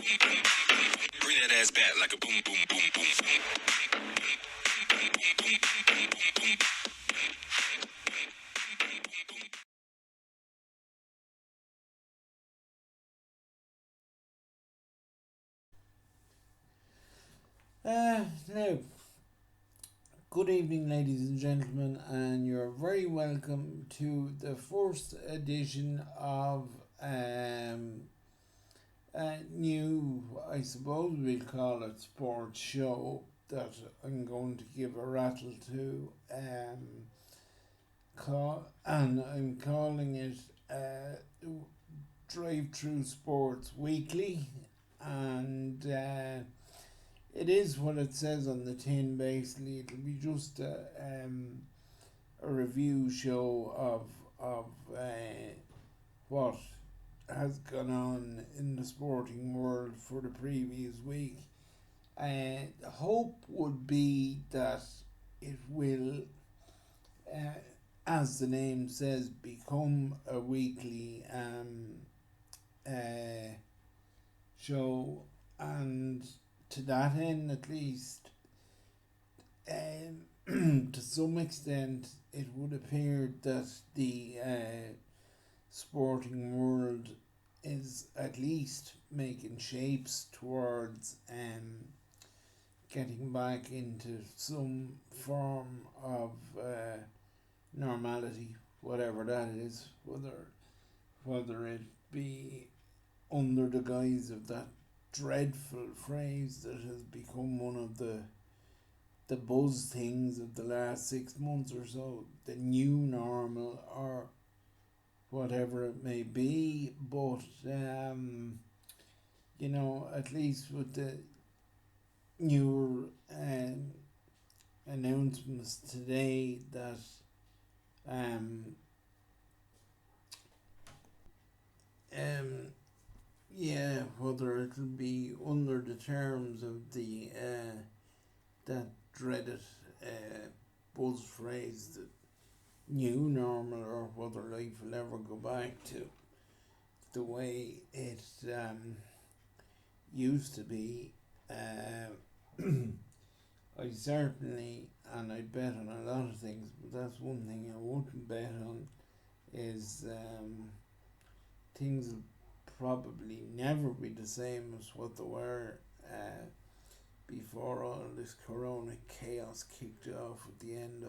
Bring that ass back like a boom, boom, boom, boom, boom. Now, good evening, ladies and gentlemen, and you're very welcome to the first edition of a new, I suppose we'll call it, sports show that I'm going to give a rattle to. And I'm calling it DriveThru Sports Weekly, and it is what it says on the tin. Basically, it'll be just a review show of what has gone on in the sporting world for the previous week. The hope would be that it will, as the name says, become a weekly show, and to that end, at least, to some extent, it would appear that the sporting world is at least making shapes towards getting back into some form of normality, whatever that is, whether it be under the guise of that dreadful phrase that has become one of the buzz things of the last 6 months or so, the new normal, or whatever it may be. But at least with the newer announcements today that whether it'll be under the terms of the that dreaded buzz phrase, the new normal, or whether life will ever go back to the way it used to be. I certainly, and I bet on a lot of things, but that's one thing I wouldn't bet on, is things will probably never be the same as what they were before all this corona chaos kicked off at the end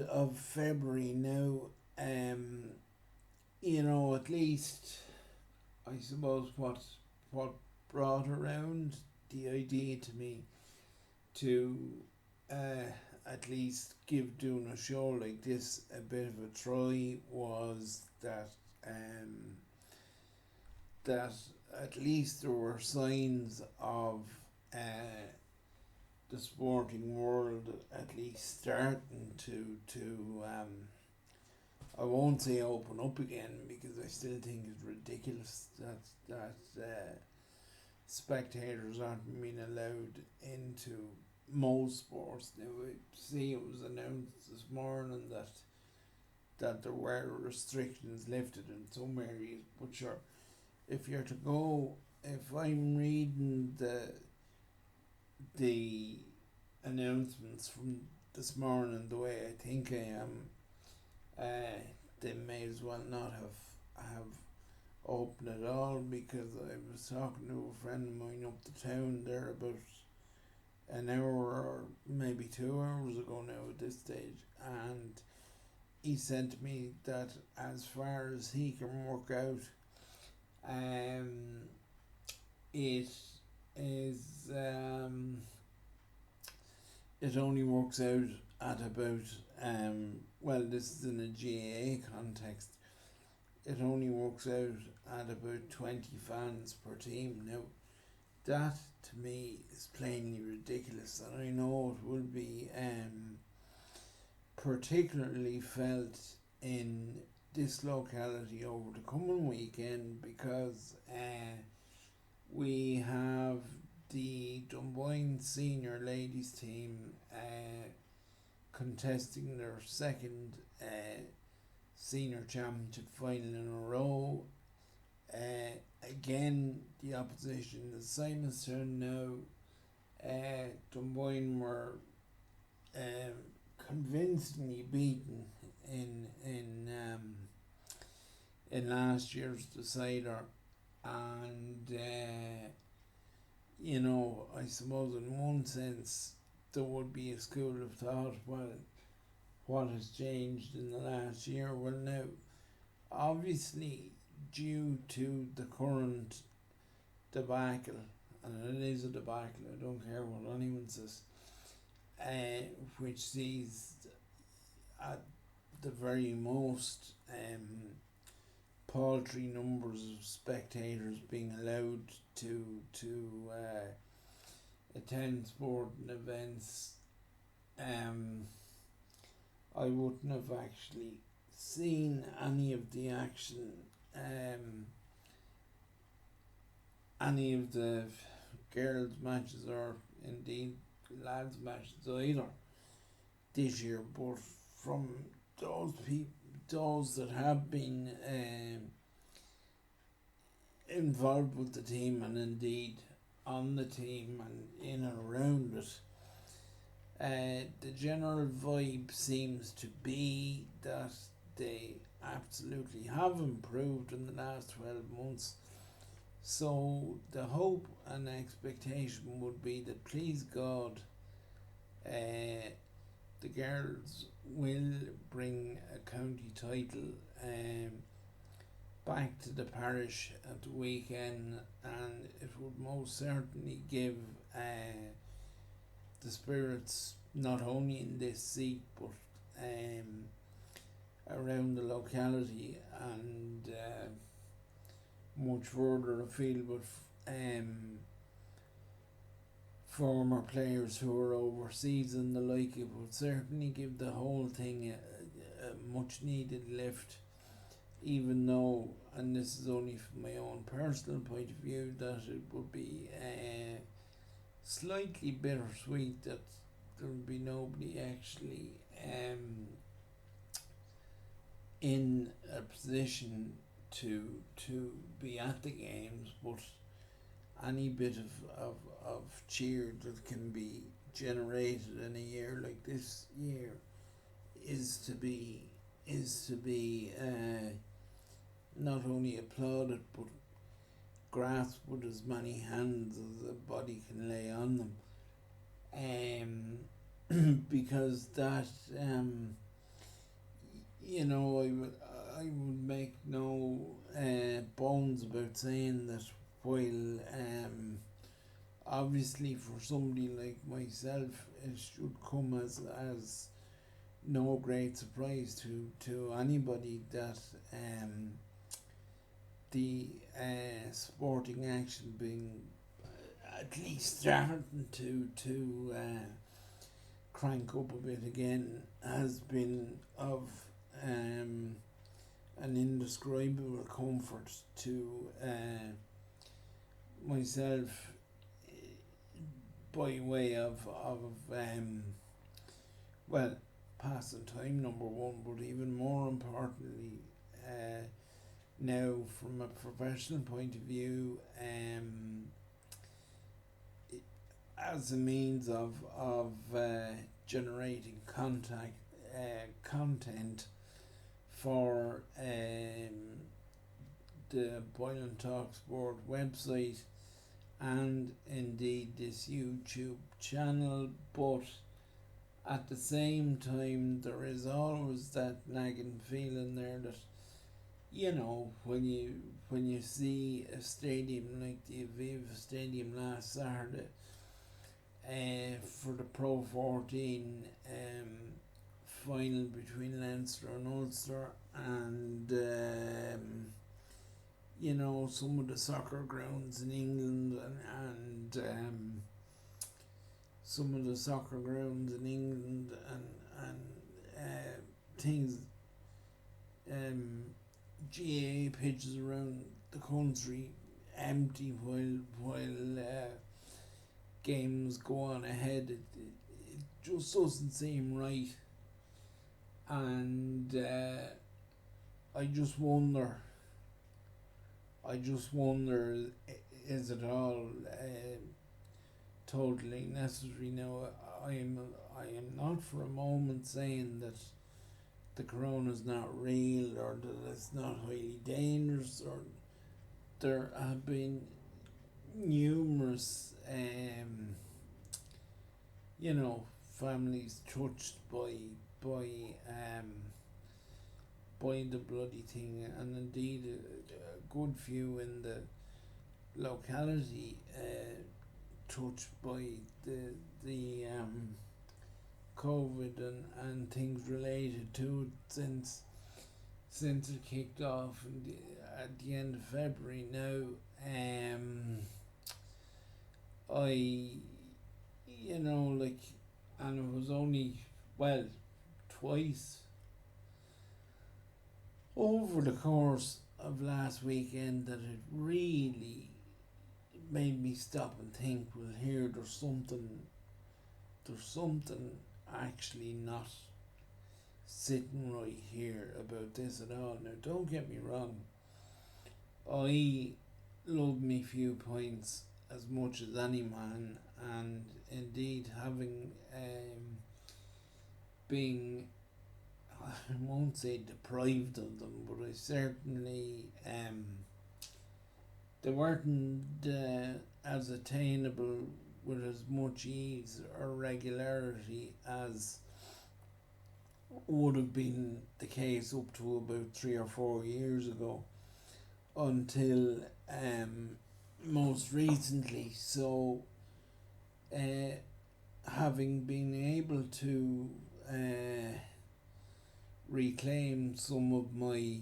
of February. Now, at least I suppose what brought around the idea to me to at least give doing a show like this a bit of a try was that at least there were signs of the sporting world at least starting to I won't say open up again, because I still think it's ridiculous that spectators aren't being allowed into most sports. Now, I see it was announced this morning that there were restrictions lifted in some areas, but sure, if you're to go, if I'm reading the announcements from this morning the way I think I am, they may as well not have opened at all, because I was talking to a friend of mine up the town there about an hour or maybe 2 hours ago now at this stage, and he said to me that as far as he can work out, it is it only works out at about this is in a GAA context, it only works out at about 20 fans per team. Now, that to me is plainly ridiculous, and I know it will be particularly felt in this locality over the coming weekend, because we have the Dunboyne senior ladies team contesting their second senior championship final in a row, again, the opposition, the Simonstown now, Dunboyne were convincingly beaten in last year's decider, and I suppose in one sense there would be a school of thought, well, what has changed in the last year? Well, now, obviously, due to the current debacle, and it is a debacle, I don't care what anyone says, which sees at the very most paltry numbers of spectators being allowed to attend sporting events. I wouldn't have actually seen any of the action, any of the girls' matches or indeed lads' matches either this year, but from those that have been involved with the team and indeed on the team and in and around it, the general vibe seems to be that they absolutely have improved in the last 12 months. So the hope and expectation would be that, please God, the girls will bring a county title back to the parish at the weekend, and it would most certainly give the spirits not only in this seat but around the locality and much further afield with former players who are overseas and the like. It would certainly give the whole thing a much needed lift, even though, and this is only from my own personal point of view, that it would be slightly bittersweet that there would be nobody actually in a position to be at the games, but any bit of cheer that can be generated in a year like this year is to be not only applauded but grasped with as many hands as the body can lay on them, because that I would make no bones about saying that while obviously for somebody like myself it should come as no great surprise to anybody that the sporting action being at least starting to crank up a bit again has been of an indescribable comfort to myself, by way of passing time, number one, but even more importantly, now from a professional point of view, as a means of generating content for the Boylan Talk Sport website and indeed this YouTube channel, but at the same time there is always that nagging feeling there that, when you see a stadium like the Aviva Stadium last Saturday for the Pro 14 final between Leinster and Ulster, and some of the soccer grounds in England and some of the soccer grounds in England and things, GAA pitches around the country empty while games go on ahead. It just doesn't seem right, and I just wonder I just wonder, is it all totally necessary now? I am not for a moment saying that the corona is not real or that it's not highly dangerous, or there have been numerous families touched by the bloody thing, and indeed a good few in the locality touched by the COVID and things related to it since it kicked off at the end of February. Now, and it was only, twice over the course of last weekend that it really made me stop and think, well, here there's something actually not sitting right here about this at all. Now, don't get me wrong, I love me few pints as much as any man, and indeed having been, I won't say deprived of them, but I certainly they weren't as attainable with as much ease or regularity as would have been the case up to about 3 or 4 years ago, until most recently. So having been able to reclaim some of my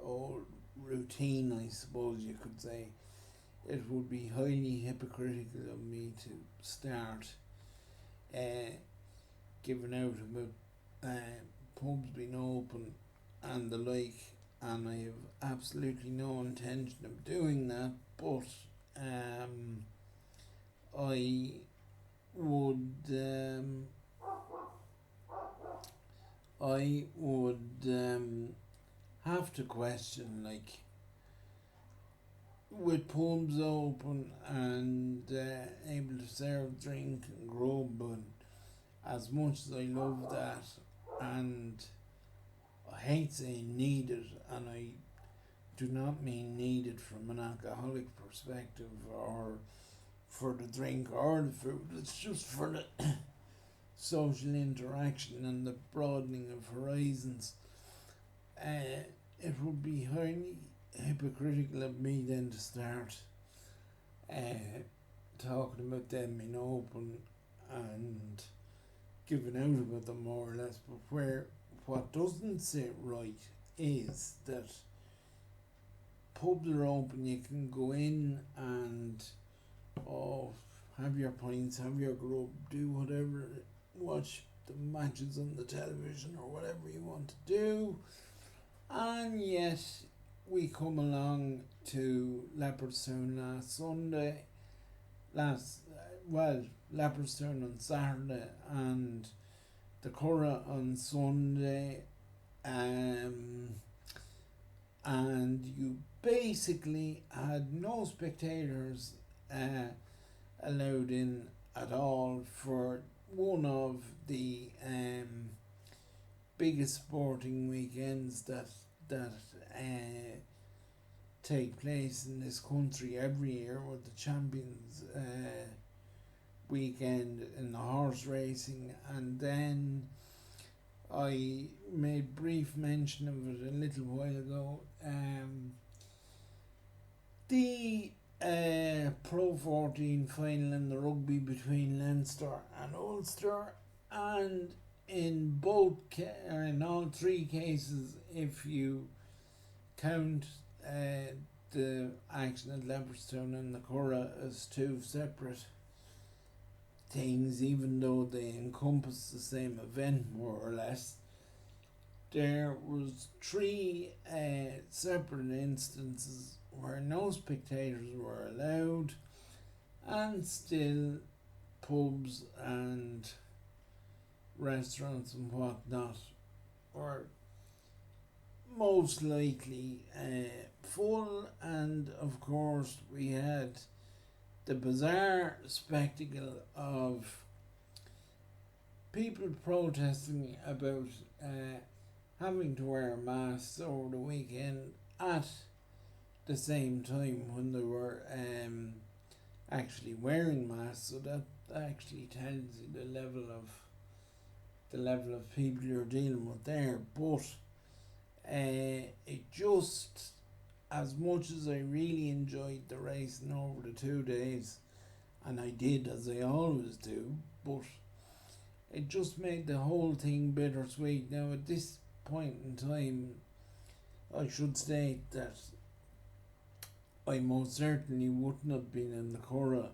old routine, I suppose you could say, it would be highly hypocritical of me to start giving out about pubs being open and the like, and I have absolutely no intention of doing that, but I would have to question, like, with pubs open and able to serve drink and grub, and as much as I love that, and I hate saying needed, and I do not mean needed from an alcoholic perspective or for the drink or the food, it's just for the social interaction and the broadening of horizons. It would be highly hypocritical of me then to start talking about them in open and giving out about them more or less. But what doesn't sit right is that pubs are open, you can go in and have your pints, have your grub, do whatever, watch the matches on the television or whatever you want to do, and yet we come along to Leopardstown Leopardstown on Saturday and the Curragh on Sunday, and you basically had no spectators allowed in at all for one of the biggest sporting weekends that take place in this country every year, with the Champions weekend in the horse racing. And then I made brief mention of it a little while ago, the Pro 14 final in the rugby between Leinster and Ulster, and in all three cases, if you count the action at Leopardstown and the Curragh as two separate things, even though they encompass the same event more or less, there was three separate instances where no spectators were allowed, and still pubs and restaurants and whatnot were most likely full, and of course we had the bizarre spectacle of people protesting about having to wear masks over the weekend at the same time when they were actually wearing masks. So that actually tells you the level of people you're dealing with there. But it just, as much as I really enjoyed the racing over the 2 days, and I did, as I always do, but it just made the whole thing bittersweet. Now at this point in time, I should state that I most certainly wouldn't have been in the Curragh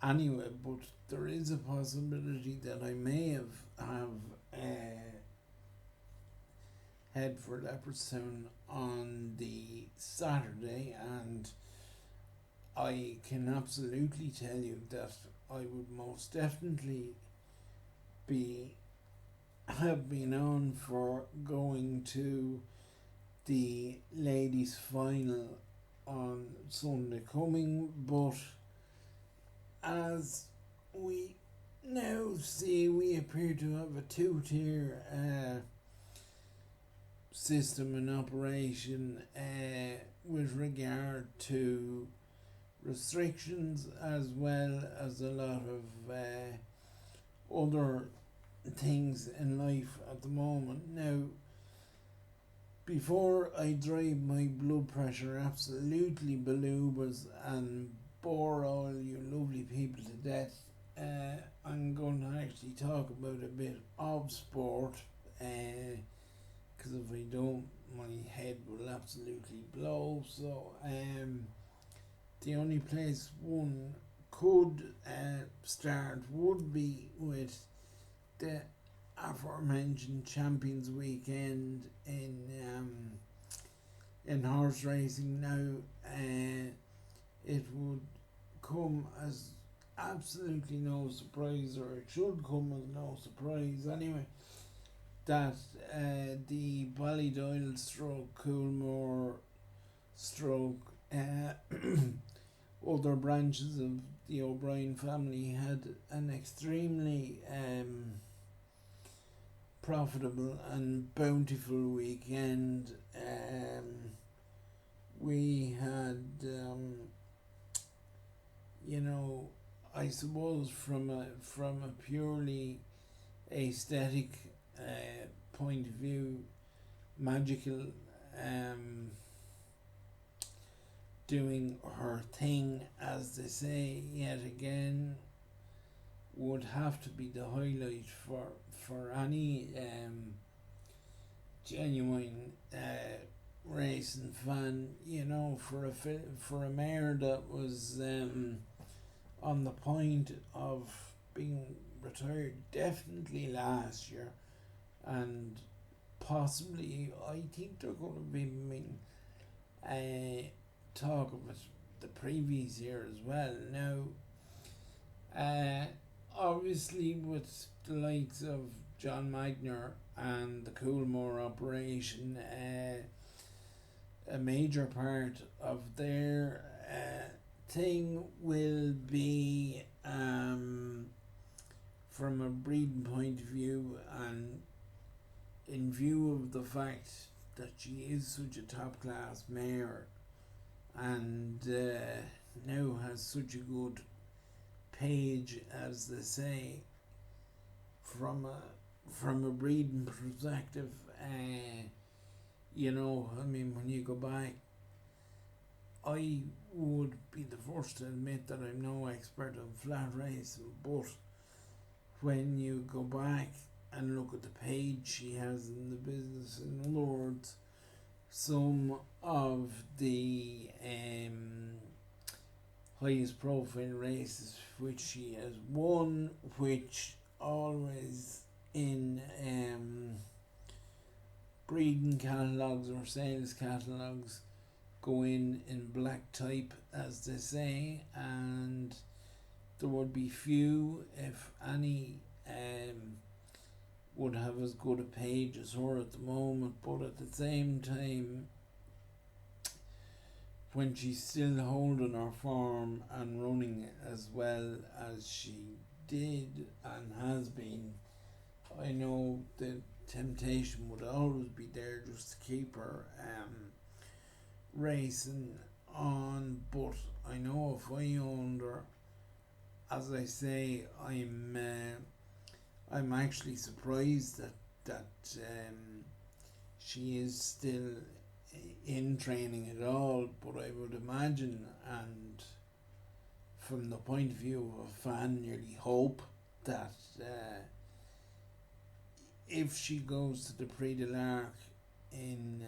anyway, but there is a possibility that I may have head for Leopardstown on the Saturday, and I can absolutely tell you that I would most definitely have been on for going to the ladies' final on Sunday coming, but as we now see, we appear to have a two-tier system in operation with regard to restrictions, as well as a lot of other things in life at the moment. Now, before I drive my blood pressure absolutely baloobas and bore all you lovely people to death, I'm going to actually talk about a bit of sport, because if I don't, my head will absolutely blow. So the only place one could start would be with the aforementioned Champions Weekend in horse racing. Now it would come as absolutely no surprise, or it should come as no surprise anyway, that the Ballydoyle stroke Coolmore stroke other branches of the O'Brien family had an extremely profitable and bountiful weekend. We had I suppose from a purely aesthetic point of view, Magical doing her thing, as they say, yet again, would have to be the highlight for any genuine racing fan. For a mare that was on the point of being retired definitely last year, and possibly I think they're going to be talk of it the previous year as well. Now obviously with the likes of John Magner and the Coolmore operation, a major part of their thing will be from a breeding point of view, and in view of the fact that she is such a top class mare and now has such a good page, as they say, from a breeding perspective. When you go back, I would be the first to admit that I'm no expert on flat racing, but when you go back and look at the page she has in the business, in other words, some of the highest profile races which she has won, which always in breeding catalogues or sales catalogues go in black type, as they say, and there would be few, if any, would have as good a page as her at the moment. But at the same time, when she's still holding her form and running as well as she did and has been, I know the temptation would always be there just to keep her racing on. But I know if I owned her, as I say, I'm actually surprised that she is still in training at all. But I would imagine, and from the point of view of a fan, nearly hope that if she goes to the Prix de l'Arc in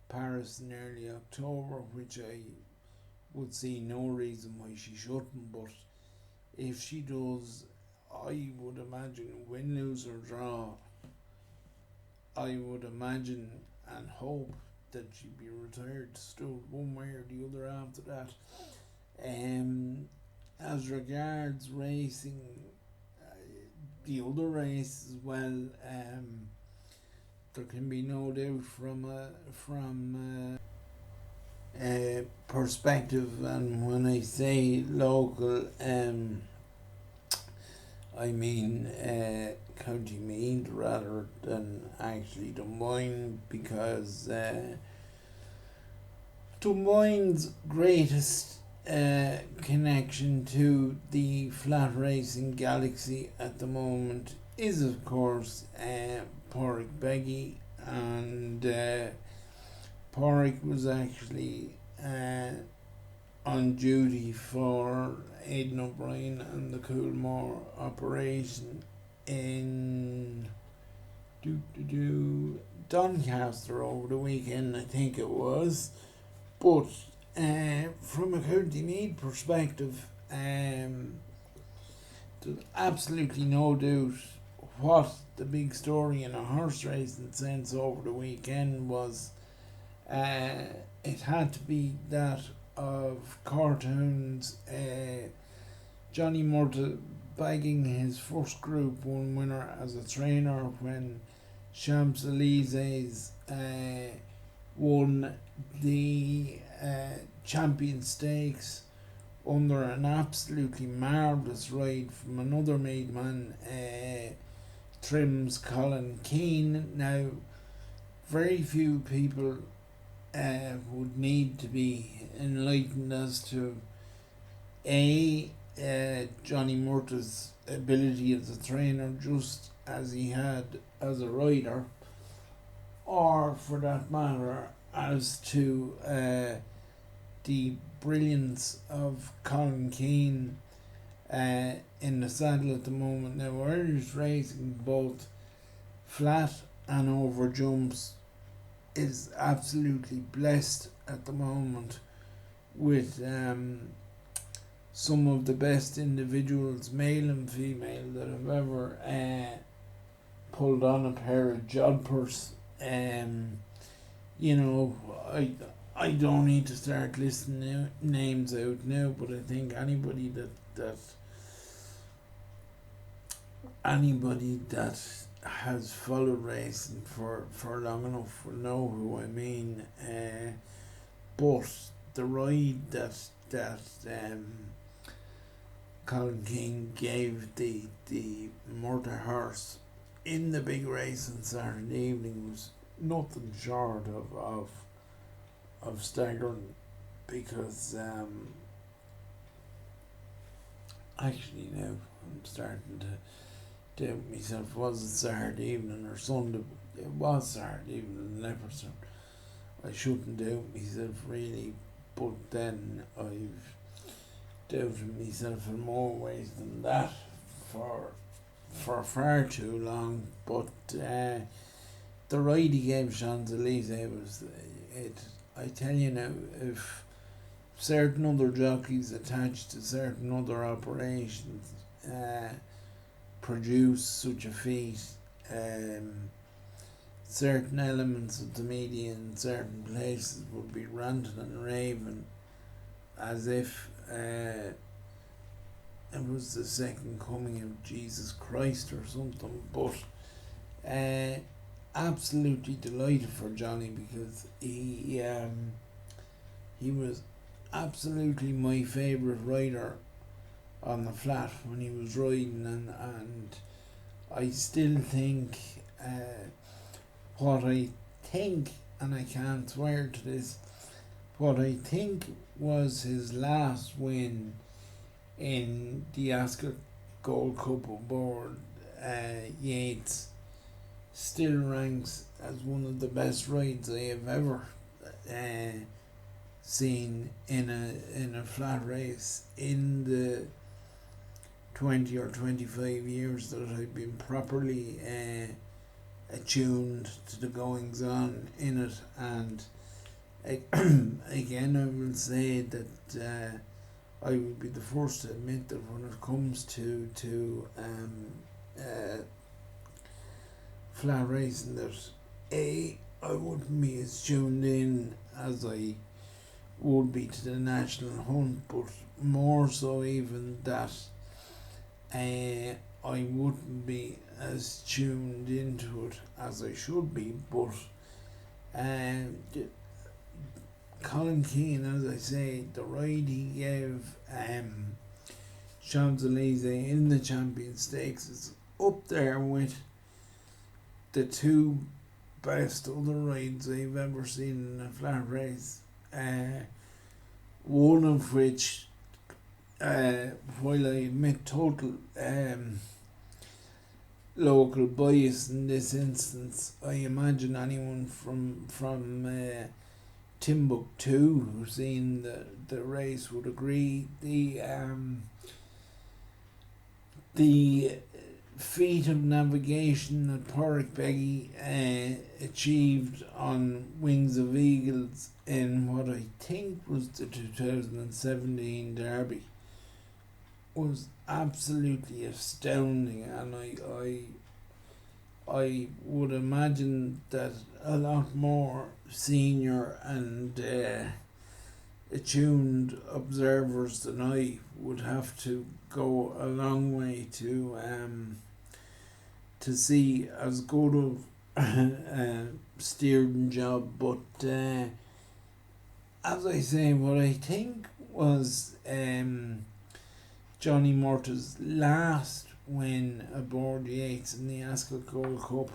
Paris in early October, which I would see no reason why she shouldn't, but if she does, I would imagine, win, lose or draw, I would imagine and hope that she'd be retired stood one way or the other after that. As regards racing, the other race as well, there can be no doubt from a perspective, and when I say local, I mean County Meath rather than actually Dunboyne, because Dunboyne's greatest connection to the flat racing galaxy at the moment is of course Pádraig Beggy, and Pádraig was actually on duty for Aidan O'Brien and the Coolmore operation in Doncaster over the weekend, I think it was. But from a County Meath perspective, there's absolutely no doubt what the big story in a horse racing sense over the weekend was. It had to be that of Cortown's Johnny Murtagh bagging his first Group 1 winner as a trainer when Champs-Élysées won the Champion Stakes under an absolutely marvellous ride from another Meath man, Trim's Colin Keane. Now, very few people would need to be enlightened as to Johnny Murtagh's ability as a trainer, just as he had as a rider, or for that matter as to the brilliance of Colin Keane in the saddle at the moment. Now, Irish racing, both flat and over jumps, is absolutely blessed at the moment with some of the best individuals, male and female, that have ever pulled on a pair of jodhpurs. I don't need to start listing names out now, but I think anybody that has followed racing for long enough will know who I mean. But the ride that Colin King gave the Murtagh horse in the big race on Saturday evening was nothing short of staggering, because actually now I'm starting to doubt myself. Was it Saturday evening or Sunday? It was Saturday evening in Leopardstown. I shouldn't doubt myself really, but then I've doubted myself in more ways than that for far too long. But the ride he gave Champs-Élysées was it. I tell you now, if certain other jockeys attached to certain other operations produce such a feat, certain elements of the media in certain places would be ranting and raving as if it was the second coming of Jesus Christ or something. But absolutely delighted for Johnny, because he he was absolutely my favourite rider on the flat when he was riding, and I still think what I think, and I can't swear to this, what I think was his last win in the Ascot Gold Cup aboard Yates still ranks as one of the best rides I have ever seen in a flat race in the 20 or 25 years that I've been properly attuned to the goings on in it. And again, I will say that I will be the first to admit that when it comes to flat racing, that I wouldn't be as tuned in as I would be to the national hunt, but more so even that I wouldn't be as tuned into it as I should be. But Colin Keane, as I say, the ride he gave Champs-Élysées in the Champion Stakes is up there with the two best other rides I've ever seen in a flat race. One of which, while I admit total local bias in this instance, I imagine anyone from Timbuktu who's seen the race would agree. The feat of navigation that Porrick Beggy achieved on Wings of Eagles in what I think was the 2017 Derby was absolutely astounding, and I would imagine that a lot more senior and attuned observers than I would have to go a long way to see as good of a steering job. But as I say, what I think was Johnny Murtagh's last win aboard Yates in the Ascot Gold Cup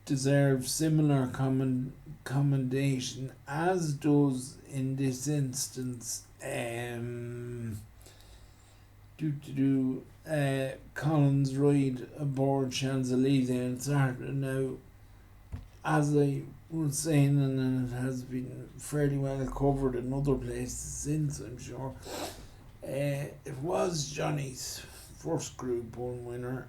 deserves similar commendation, as does in this instance Colin's ride aboard Champs-Élysées and Saturday. Now, as I was saying, and it has been fairly well covered in other places since, I'm sure, it was Johnny's first Group 1 winner.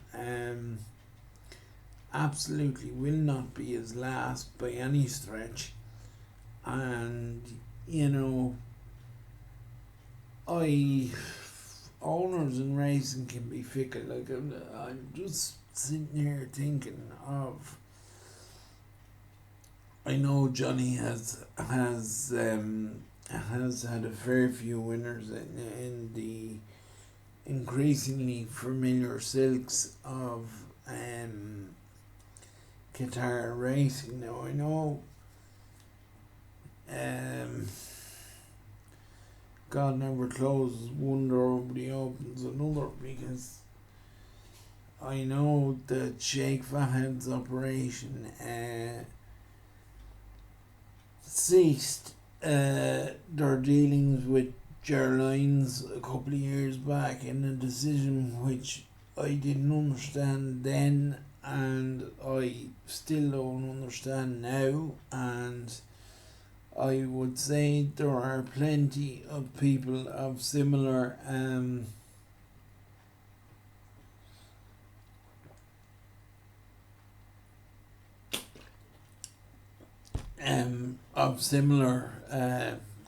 Absolutely will not be his last by any stretch. And, you know, owners in racing can be fickle. Like, I'm just sitting here thinking of, I know Johnny has had a fair few winners in the increasingly familiar silks of Qatar racing. Now I know God never closes one door but he opens another, because I know that Sheikh Fahed's operation ceased their dealings with Gerlines a couple of years back in a decision which I didn't understand then, and I still don't understand now. And I would say there are plenty of people of similar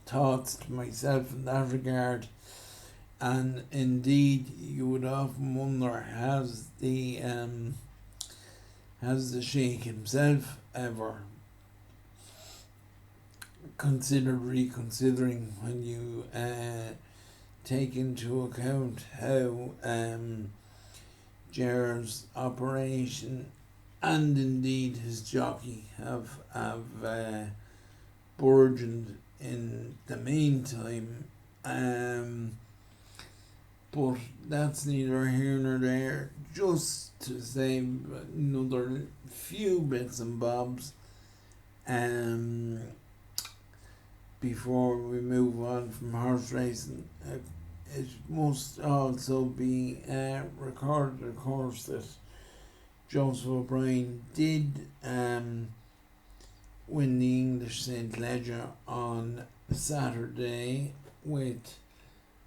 thoughts to myself in that regard. And indeed, you would often wonder, has the Sheikh himself ever considered reconsidering, when you take into account how Ger's operation and indeed his jockey have burgeoned in the meantime. But that's neither here nor there. Just to say another few bits and bobs before we move on from horse racing. It must also be recorded, of course, that Joseph O'Brien did win the English St. Leger on Saturday with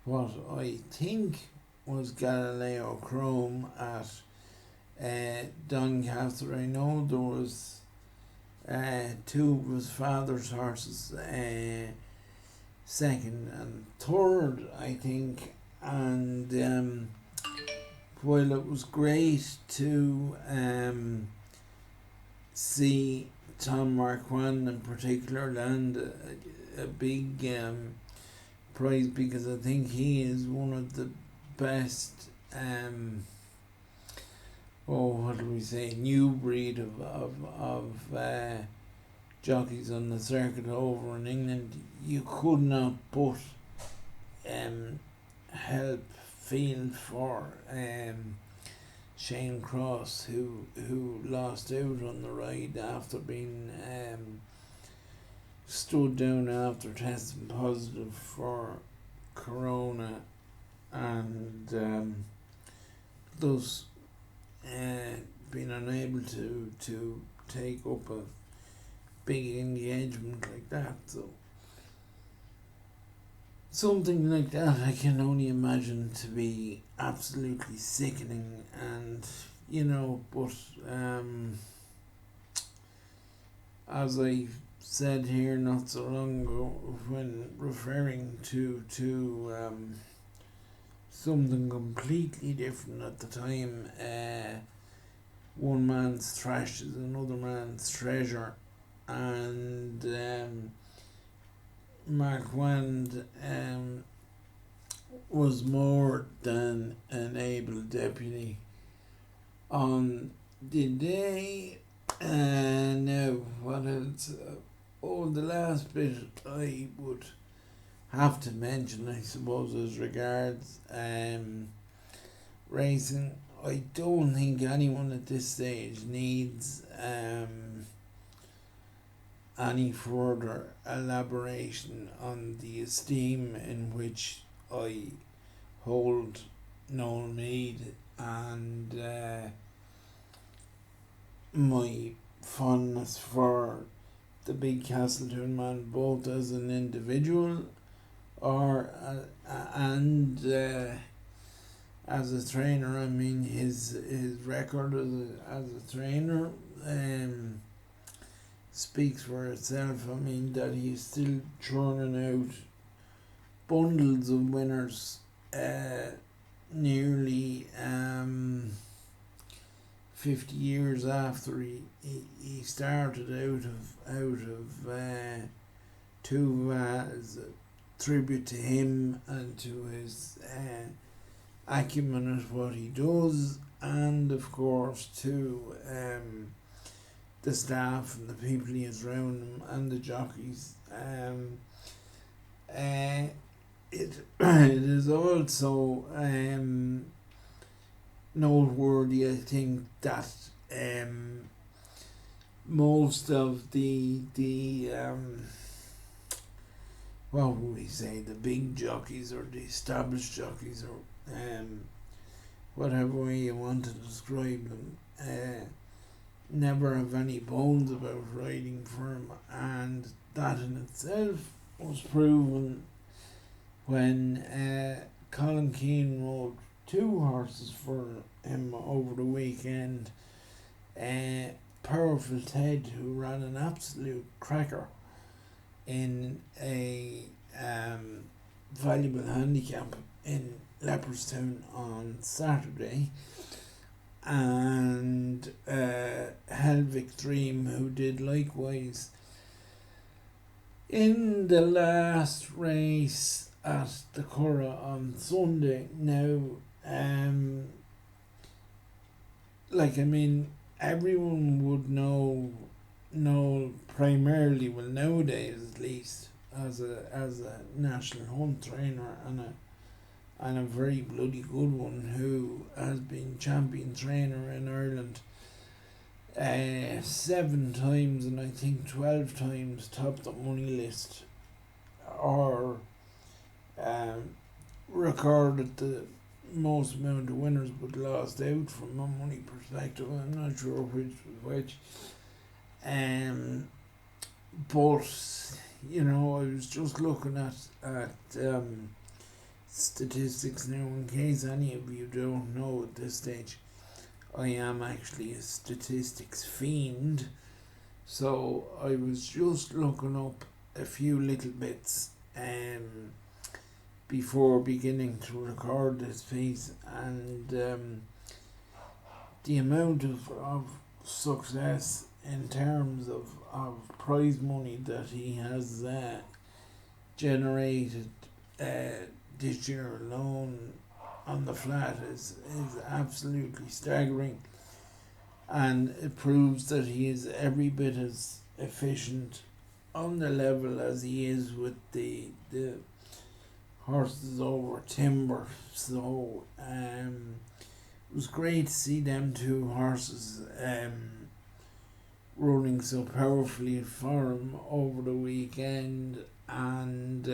what I think was Galileo Chrome at Doncaster. I know there was two of his father's horses, second and third, I think, and while it was great to see Tom Marquand in particular land a big prize, because I think he is one of the best new breed of jockeys on the circuit over in England. You could not but help feel for Shane Cross, who lost out on the ride after being stood down after testing positive for corona, and thus being unable to take up a big engagement like that. So something like that I can only imagine to be absolutely sickening, and but as I said here not so long ago when referring to something completely different at the time, one man's trash is another man's treasure, and Marquand was more than an able deputy on the day. Now, what else? The last bit I would have to mention, I suppose, as regards racing. I don't think anyone at this stage needs any further elaboration on the esteem in which I hold Noel Meade and my fondness for the big Castletown man, both as an individual and as a trainer. I mean, his record as a trainer speaks for itself. I mean, that he's still churning out bundles of winners nearly 50 years after he started out of to as a tribute to him and to his acumen at what he does, and of course to the staff and the people he has around him and the jockeys. It is also noteworthy, I think, that most of the what would we say, the big jockeys or the established jockeys, or whatever way you want to describe them, never have any bones about riding for him, and that in itself was proven when Colin Keane rode two horses for him over the weekend. Powerful Ted, who ran an absolute cracker in a valuable handicap in Leopardstown on Saturday, and Helvic Dream, who did likewise in the last race at the Curragh on Sunday. Now, everyone would know primarily, well, nowadays at least, as a national hunt trainer, and a very bloody good one, who has been champion trainer in Ireland 7 times, and I think 12 times topped the money list, or recorded the most amount of winners but lost out from a money perspective. I'm not sure which was which. But I was just looking at statistics now, in case any of you don't know at this stage. I am actually a statistics fiend, so I was just looking up a few little bits before beginning to record this piece, and the amount of success in terms of prize money that he has generated this year alone on the flat is absolutely staggering, and it proves that he is every bit as efficient on the level as he is with the horses over timber. So it was great to see them two horses running so powerfully for him over the weekend, and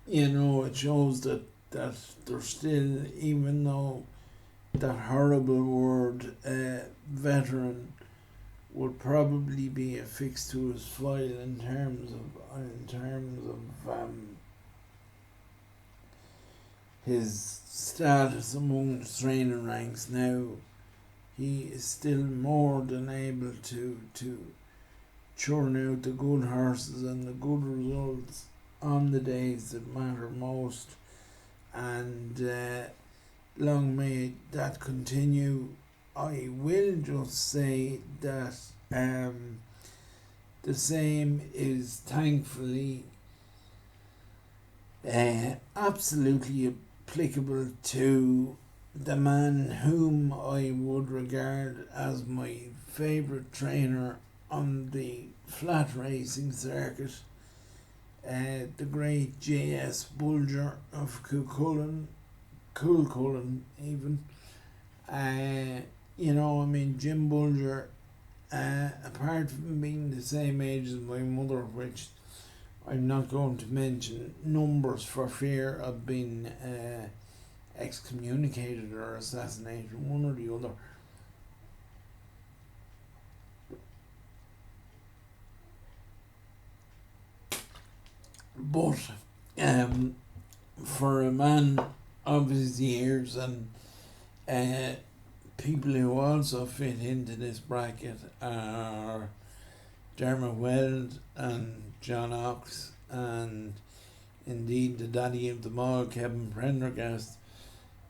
it shows that there's still, even though that horrible word veteran would probably be affixed to his file in terms of his status among the training ranks now, he is still more than able to churn out the good horses and the good results on the days that matter most, and long may that continue. I will just say that the same is thankfully absolutely applicable to the man whom I would regard as my favourite trainer on the flat racing circuit, the great J.S. Bulger of Coolcullen even. Jim Bulger, apart from being the same age as my mother, which I'm not going to mention numbers for fear of being excommunicated or assassinated, one or the other. But for a man of his years, and people who also fit into this bracket are Dermot Weld and John Ox, and indeed the daddy of them all, Kevin Prendergast,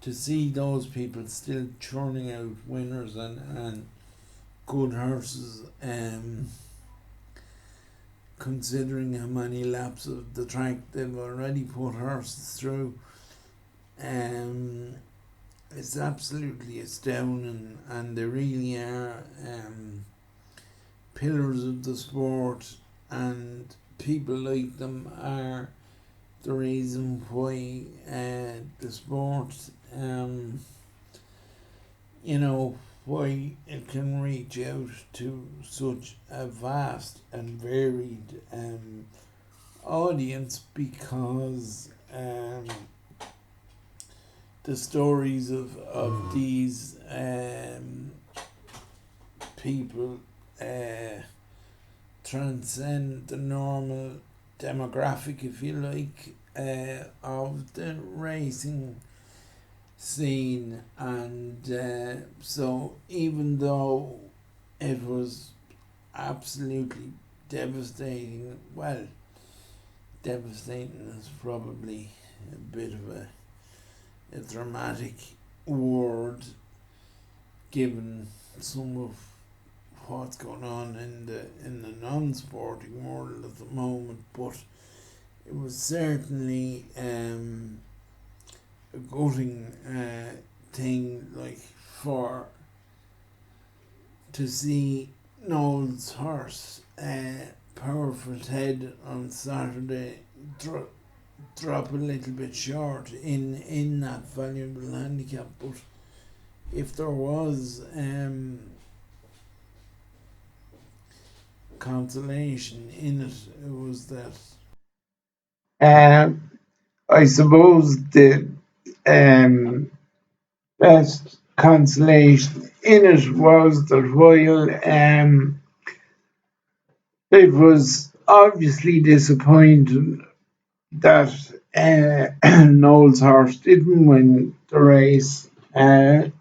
to see those people still churning out winners and good horses, considering how many laps of the track they've already put horses through, it's absolutely astounding, and they really are pillars of the sport, and people like them are the reason why the sport, why it can reach out to such a vast and varied audience, because the stories of these people transcend the normal demographic, if you like, of the racing scene, and so even though it was absolutely devastating, well, devastating is probably a bit of a dramatic word given some of what's going on in the non-sporting world at the moment, but it was certainly a gutting thing, like, to see Noel's horse, Powerful Ted on Saturday, drop a little bit short in that valuable handicap. But if there was consolation in it, it was that. I suppose the um, best consolation in it was that while it was obviously disappointing that Noel's horse didn't win the race. On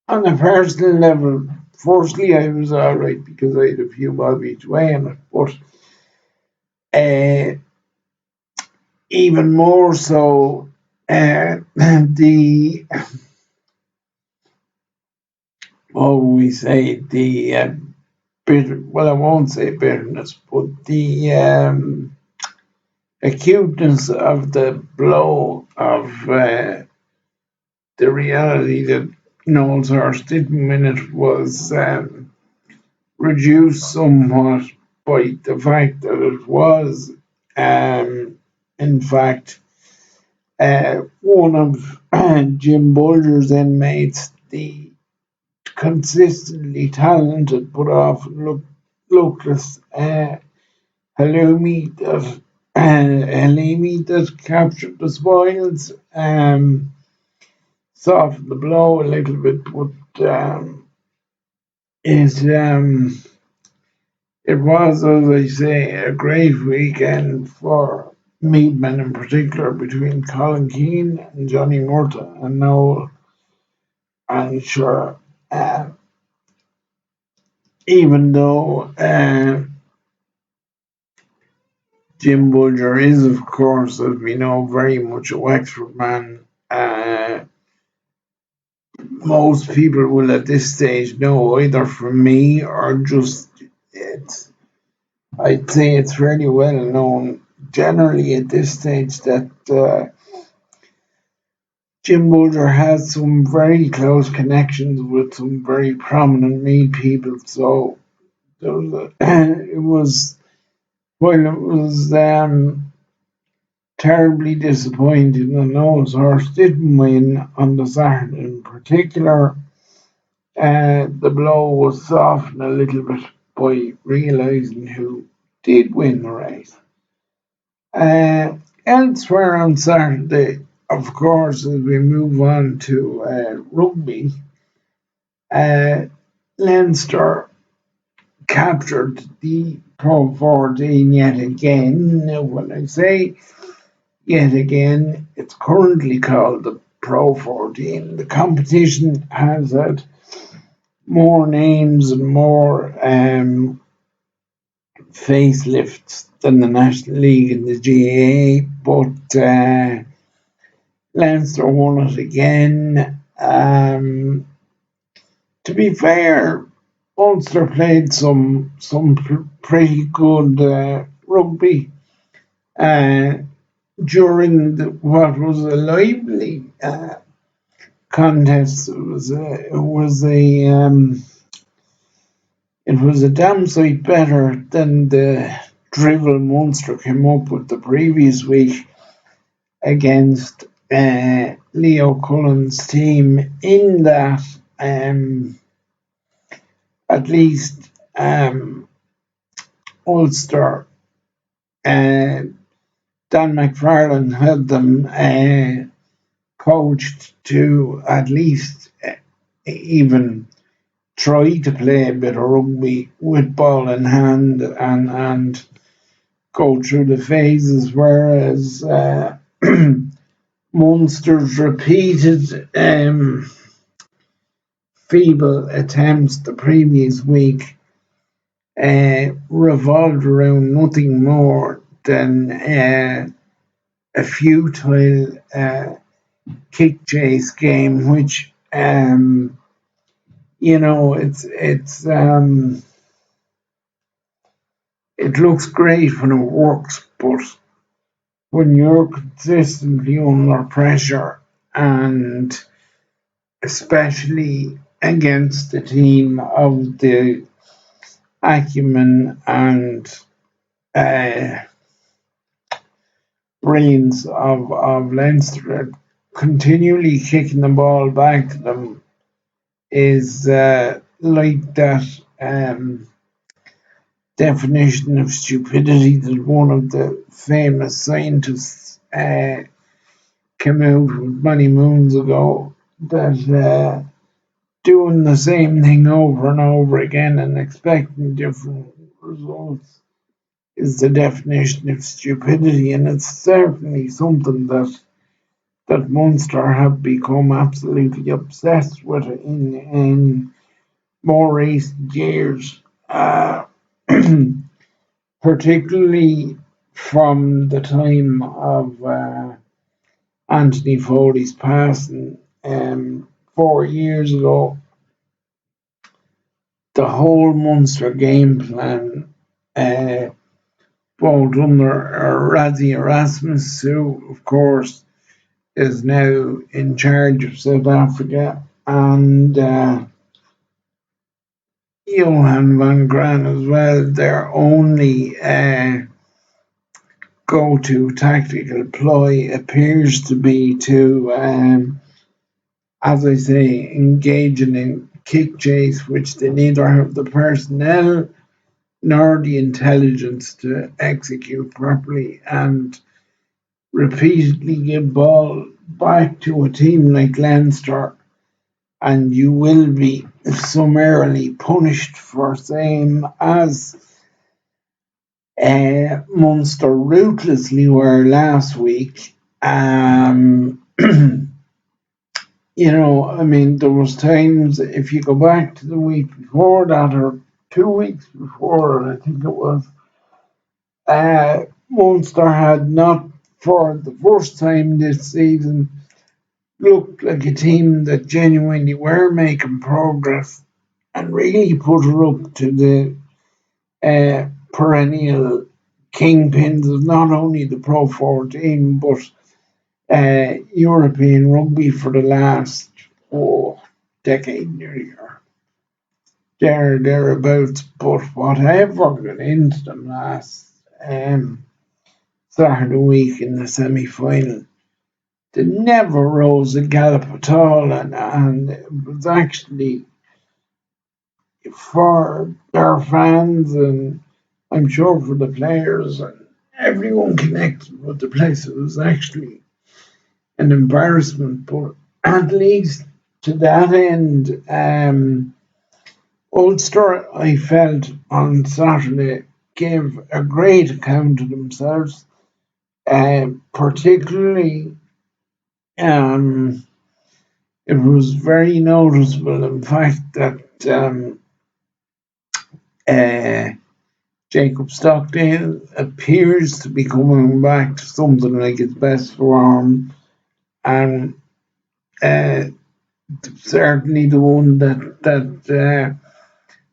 a personal level, firstly, I was alright because I had a few bob each way in it, but uh, even more so, the we say the well, I won't say bitterness, but the acuteness of the blow of the reality that Noel's horse didn't win it was reduced somewhat by the fact that it was, in fact, one of Jim Bulger's inmates, the consistently talented but often luckless Halimi that captured the spoils, softened the blow a little bit, but it it was, as I say, a great weekend for Meadman in particular between Colin Keane and Johnny Murta and Noel. And sure, even though Jim Bulger is, of course, as we know, very much a Wexford man, most people will at this stage know either from me or just it's. I'd say it's fairly well known generally at this stage that Jim Bulger has some very close connections with some very prominent Mead people. So there was it was while it was terribly disappointing that Noel's horse didn't win on the Saturday in particular. The blow was softened a little bit by realising who did win the race. Elsewhere on Saturday, of course, as we move on to rugby, Leinster captured the Pro 14 yet again. Now, when I say yet again, it's currently called the Pro 14. The competition has had more names and more facelifts than the National League and the GAA, but Leinster won it again. To be fair, Ulster played some pretty good rugby during what was a lively contest. It was a damn sight better than the drivel Munster came up with the previous week against Leo Cullen's team, in that at least Ulster, Dan McFarlane had them coached to at least even try to play a bit of rugby with ball in hand and go through the phases, whereas Munster's repeated feeble attempts the previous week revolved around nothing more than a futile kick chase game, which it looks great when it works, but when you're consistently under pressure, and especially against the team of the acumen and uh, brilliance of Leinster continually kicking the ball back to them is like that definition of stupidity that one of the famous scientists came out with many moons ago, that doing the same thing over and over again and expecting different results is the definition of stupidity, and it's certainly something that Munster have become absolutely obsessed with in more recent years, particularly from the time of Anthony Foley's passing 4 years ago. The whole Munster game plan, both under Rassie Erasmus, who of course is now in charge of South Africa, and Johan van Graan as well, their only go-to tactical ploy appears to be to, as I say, engage in a kick chase, which they neither have the personnel nor the intelligence to execute properly, and repeatedly give ball back to a team like Leinster, and you will be summarily punished for same as Munster ruthlessly were last week. I mean, there was times, if you go back to the week before that, or 2 weeks before, I think it was, Munster had not, for the first time this season, looked like a team that genuinely were making progress and really put her up to the perennial kingpins of not only the Pro 14 but European rugby for the last decade nearly, or thereabouts. But whatever got into them last Saturday week in the semi-final, they never rose a gallop at all, and it was actually for their fans, and I'm sure for the players and everyone connected with the place, it was actually an embarrassment. But at least to that end, Ulster, I felt on Saturday, gave a great account of themselves, particularly it was very noticeable, in fact, that Jacob Stockdale appears to be coming back to something like his best form, and certainly the one that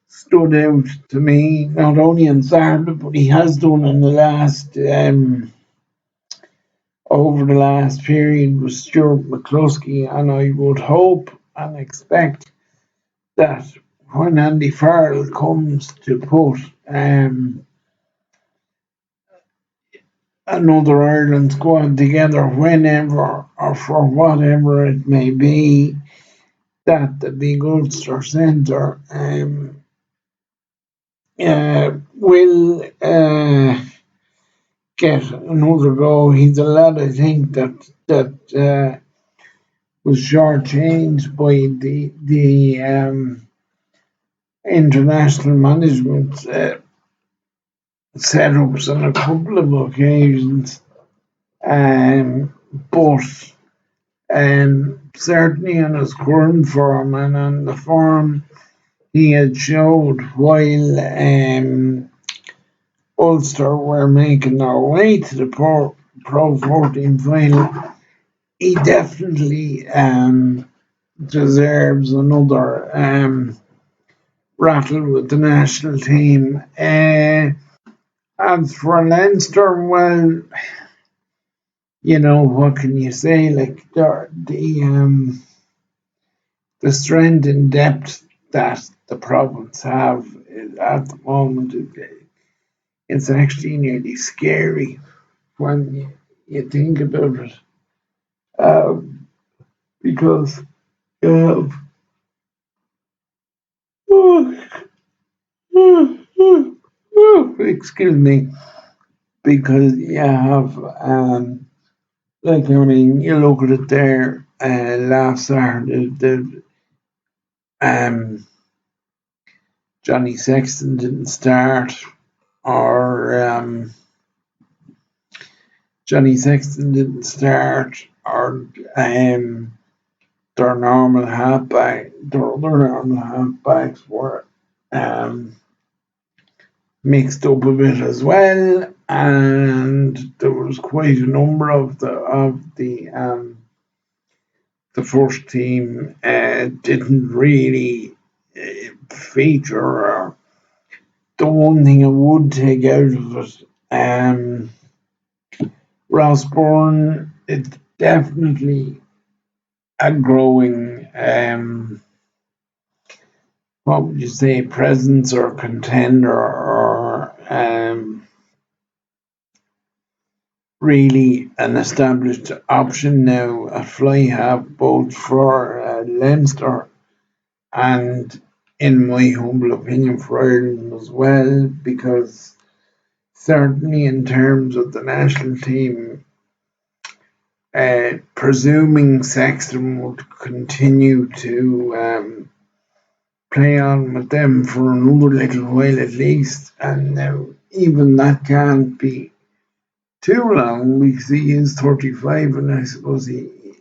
stood out to me, not only in Saturday, but he has done in the last over the last period, was Stuart McCluskey, and I would hope and expect that when Andy Farrell comes to put another Ireland squad together, whenever or for whatever it may be, that the big Ulster centre will get another go. He's a lad, I think, that was shortchanged by the international management setups on a couple of occasions, but certainly on his current form and on the form he had showed while Ulster were making their way to the Pro 14 final, he definitely deserves another rattle with the national team. As for Leinster, well, what can you say? Like the strength and depth that the province have at the moment. It's actually nearly scary when you think about it, because you have, excuse me, because you have, like, I mean, you look at it there, last Saturday, um, Johnny Sexton didn't start, or Johnny Sexton didn't start, or their normal halfback, their other normal halfbacks were um, mixed up a bit as well, and there was quite a number of the first team didn't really feature. Or the one thing I would take out of it, Ross Byrne, it's definitely a growing, what would you say, presence or contender, or really an established option now at fly half, both for Leinster and, in my humble opinion, for Ireland as well, because certainly in terms of the national team, presuming Sexton would continue to play on with them for another little while at least, and now even that can't be too long because he is 35, and I suppose he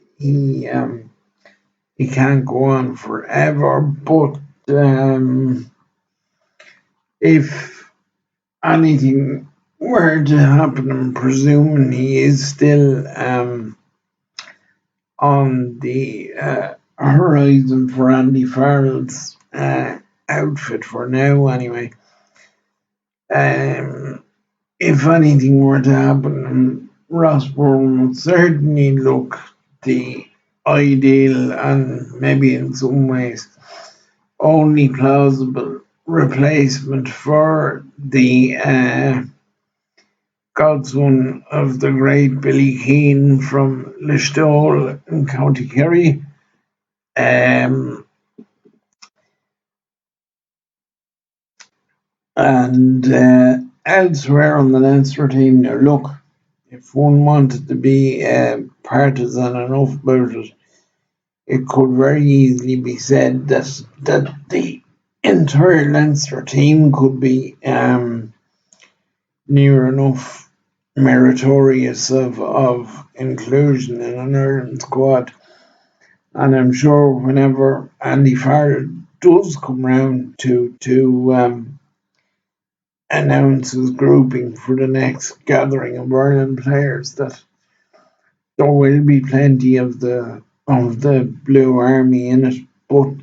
can't go on forever. But if anything were to happen, I'm presuming he is still on the horizon for Andy Farrell's outfit for now, anyway. If anything were to happen, Ross Byrne would certainly look the ideal and maybe in some ways only plausible replacement for the godson of the great Billy Keane from Listowel in County Kerry. And elsewhere on the Leinster team, now look, if one wanted to be partisan enough about it, it could very easily be said that the entire Leinster team could be near enough meritorious of inclusion in an Ireland squad. And I'm sure whenever Andy Farrell does come round to announce his grouping for the next gathering of Ireland players, that there will be plenty of the Blue Army in it. But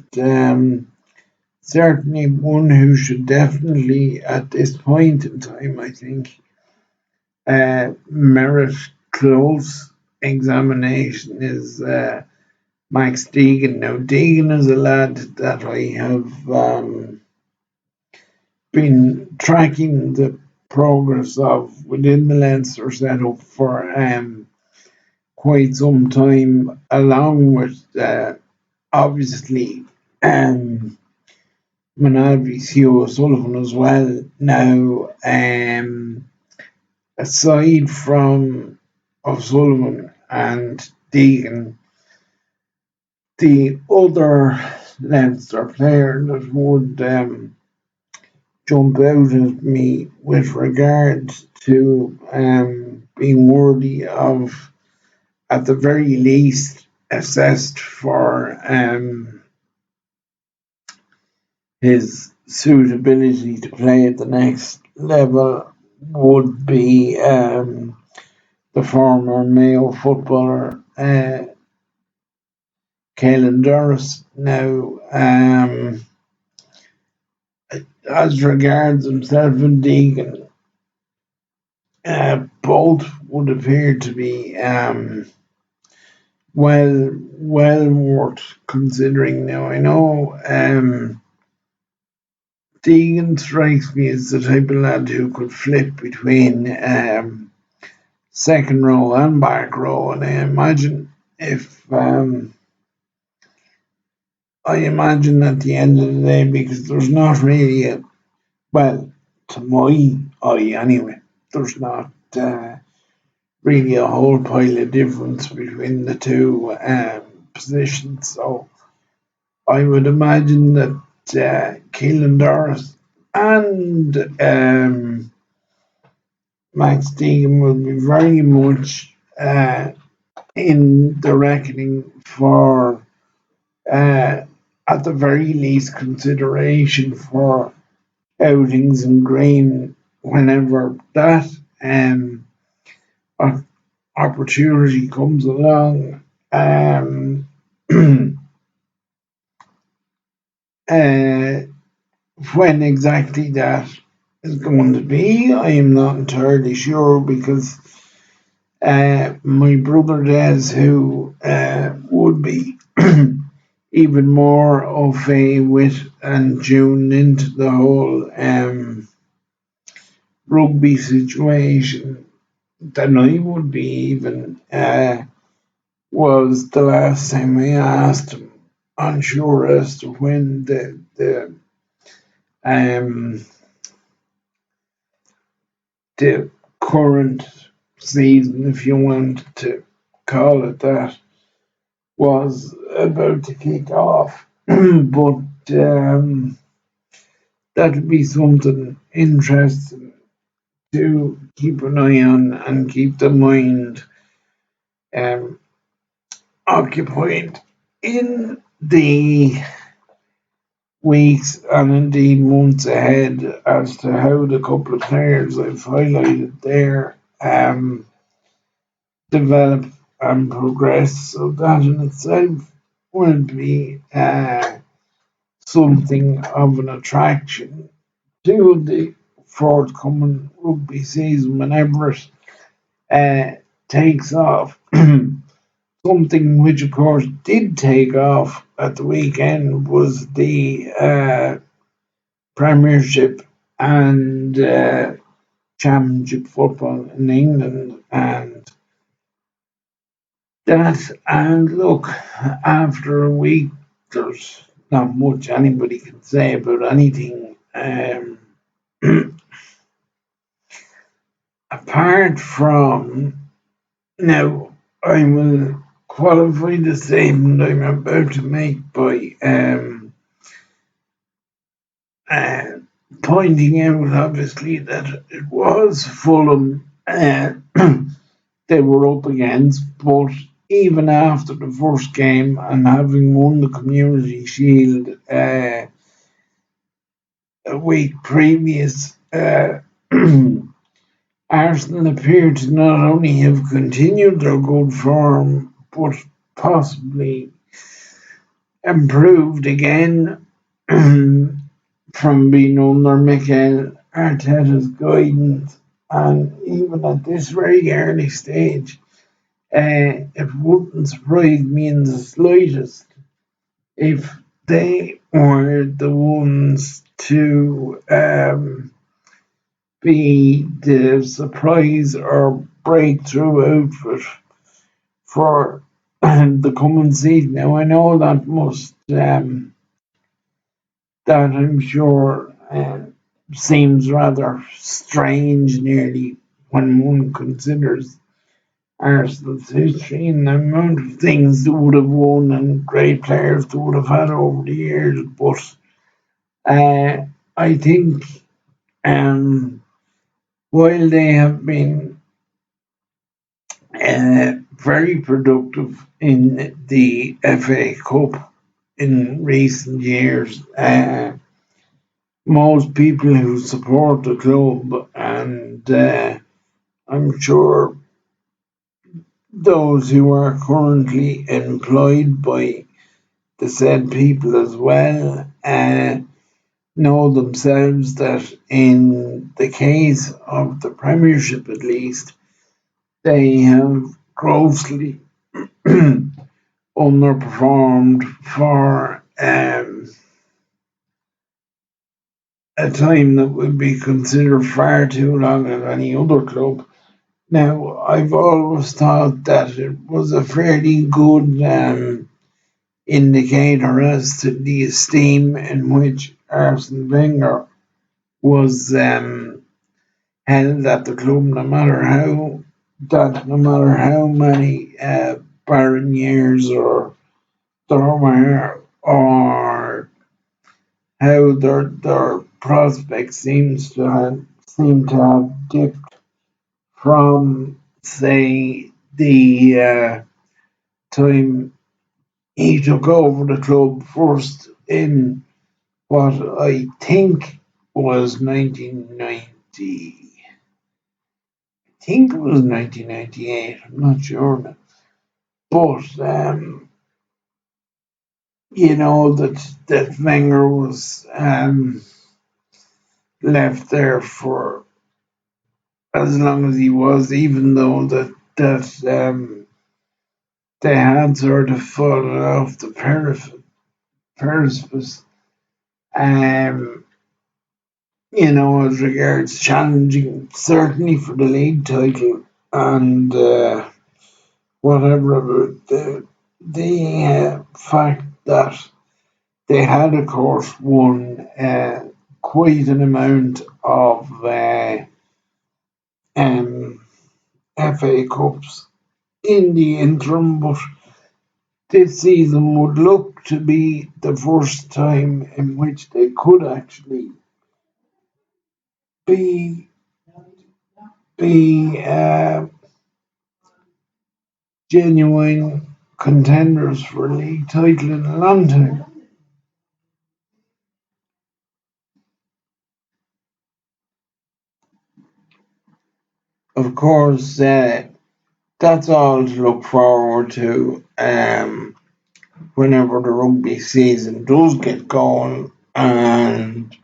certainly one who should definitely, at this point in time, I think, merit close examination is Max Deegan. Now, Deegan is a lad that I have been tracking the progress of within the Leinster setup for quite some time, along with obviously Manavi's Hugh O'Sullivan as well. Now, aside from O'Sullivan and Deegan, the other Leinster player that would jump out at me with regard to being worthy of, at the very least, assessed for his suitability to play at the next level would be the former Mayo footballer Caelan Doris. Now, as regards himself and Deegan, both would appear to be well worth considering. Now, I know Deegan strikes me as the type of lad who could flip between second row and back row, and I imagine at the end of the day, because there's not really well, to my eye anyway, there's not really a whole pile of difference between the two positions. So I would imagine that Keelan Doris and Max Deegan will be very much in the reckoning for, at the very least, consideration for outings in green whenever that opportunity comes along. Uh, when exactly that is going to be, I am not entirely sure because my brother Des, who would be even more of a wit and tuned into the whole rugby situation than I would be even, was the last time I asked him, unsure as to when um, the current season, if you want to call it that, was about to kick off. But that'd be something interesting to keep an eye on and keep the mind um, occupied in the weeks and indeed months ahead as to how the couple of players I've highlighted there develop and progress. So that in itself will be something of an attraction to the forthcoming rugby season whenever it takes off. Something which, of course, did take off at the weekend was the Premiership and Championship football in England, and that. And look, after a week, there's not much anybody can say about anything. Apart from now, I will qualify the statement I'm about to make by uh, pointing out, obviously, that it was Fulham they were up against, but even after the first game and having won the Community Shield a week previous, Arsenal appear to not only have continued their good form, but possibly improved again from being under Mikel Arteta's guidance. And even at this very early stage, it wouldn't surprise me in the slightest if they were the ones to be the surprise or breakthrough outfit for the coming season. Now I know that that I'm sure seems rather strange, nearly when one considers Arsenal's history and the amount of things they would have won and great players they would have had over the years. But I think while they have been very productive in the FA Cup in recent years, most people who support the club, and I'm sure those who are currently employed by the said people as well, know themselves that in the case of the Premiership at least, they have grossly underperformed for a time that would be considered far too long at any other club. Now, I've always thought that it was a fairly good indicator as to the esteem in which Arsene Wenger was held at the club, no matter how many barren years or there were, or how their prospects seem to have dipped from, say, the time he took over the club first in what I think was 1990. I think it was 1998. I'm not sure now. But that Wenger was left there for as long as he was, even though that they had sort of fallen off the precipice. Um, as regards challenging certainly for the league title and whatever, but the fact that they had, of course, won quite an amount of um, FA Cups in the interim, but this season would look to be the first time in which they could actually be be genuine contenders for a league title in a long time. Of course, that's all to look forward to whenever the rugby season does get going, and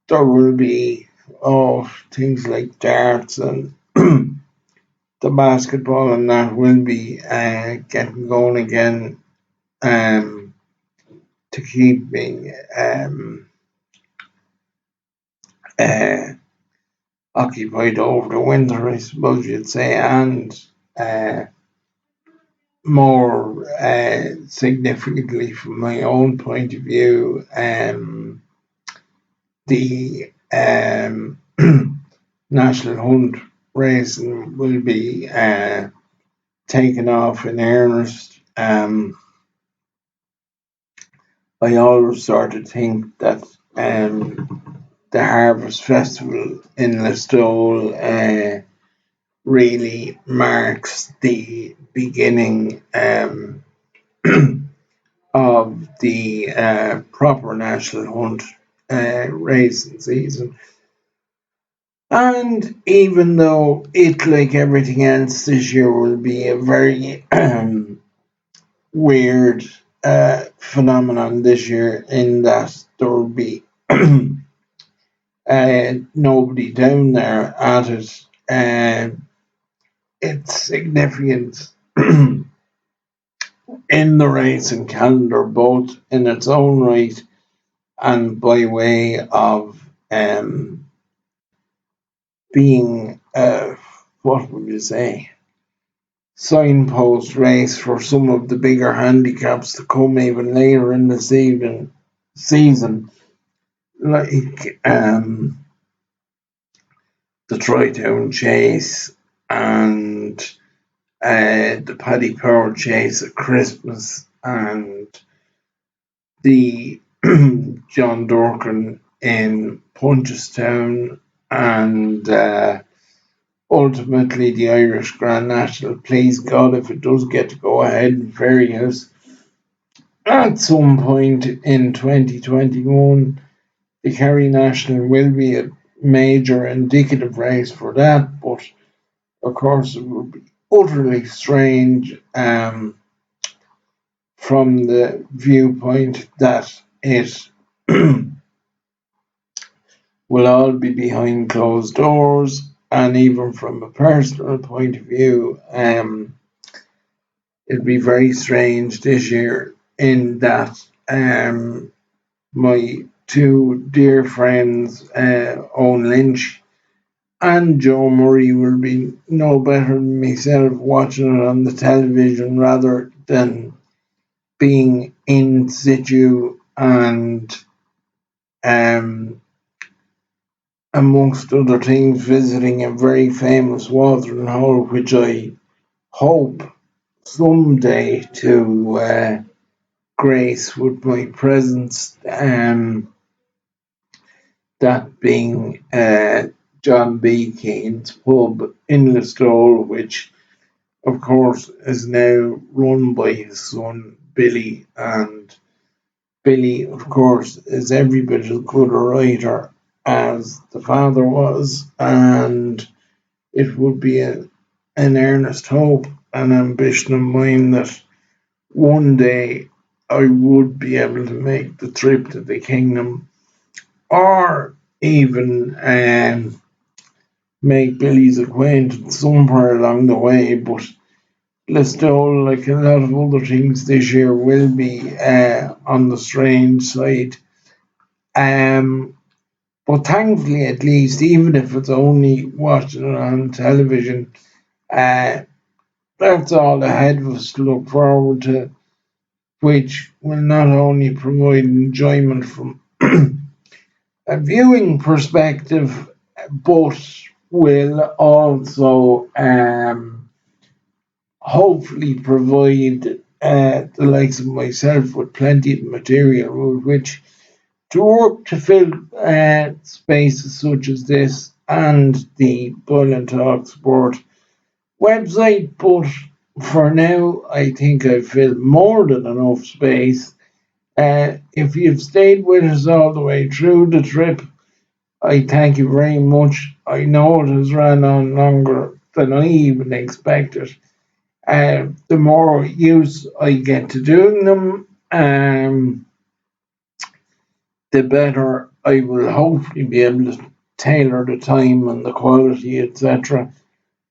there will be things like darts and the basketball and that will be getting going again to keep being uh, occupied over the winter, I suppose you'd say, and uh, more significantly from my own point of view, the national hunt racing will be taken off in earnest. I always sort of think that the Harvest Festival in Listowel really marks the beginning of the proper national hunt racing season. And even though it, like everything else this year, will be a very weird phenomenon this year, in that there will be nobody down there at it. Its significance in the racing calendar, both in its own right and by way of being, what would you say, signpost race for some of the bigger handicaps to come even later in the season, like the Tri-Town Chase and the Paddy Power Chase at Christmas and the John Dorkin in Punchestown and ultimately the Irish Grand National. Please God, if it does get to go ahead in Fairyhouse at some point in 2021, the Kerry National will be a major indicative race for that, but of course it would be utterly strange from the viewpoint that it will all be behind closed doors, and even from a personal point of view, it'll be very strange this year in that my to dear friends Owen Lynch and Joe Murray will be no better than myself watching it on the television rather than being in situ and um, amongst other things visiting a very famous watering hole which I hope someday to grace with my presence, that being John B. Keane's pub in Listowel, which of course is now run by his son Billy, and Billy, of course, is every bit as good a writer as the father was, and it would be an earnest hope and ambition of mine that one day I would be able to make the trip to the kingdom, or even make Billy's acquaintance somewhere along the way. But Listowel, like a lot of other things this year, will be on the strange side. Um, but thankfully, at least, even if it's only watching it on television, uh, that's all ahead of us to look forward to, which will not only provide enjoyment from a viewing perspective, but will also hopefully provide the likes of myself with plenty of material with which to work to fill spaces such as this and the Boyle Talk Sport website. But for now, I think I've filled more than enough space. If you've stayed with us all the way through the trip, I thank you very much. I know it has run on longer than I even expected. The more use I get to doing them, the better I will hopefully be able to tailor the time and the quality, etc.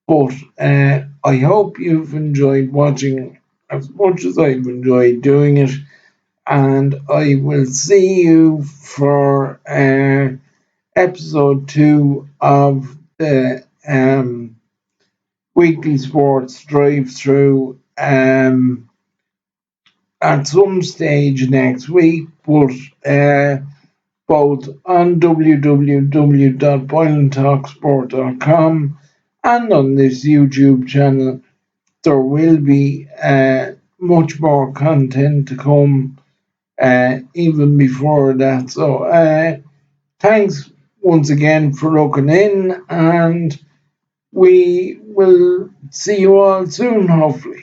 But I hope you've enjoyed watching as much as I've enjoyed doing it, and I will see you for episode 2 of the weekly sports drive through at some stage next week, but both on www.boylantalksport.com and on this YouTube channel. There will be much more content to come even before that. So thanks once again for looking in, and we will see you all soon, hopefully.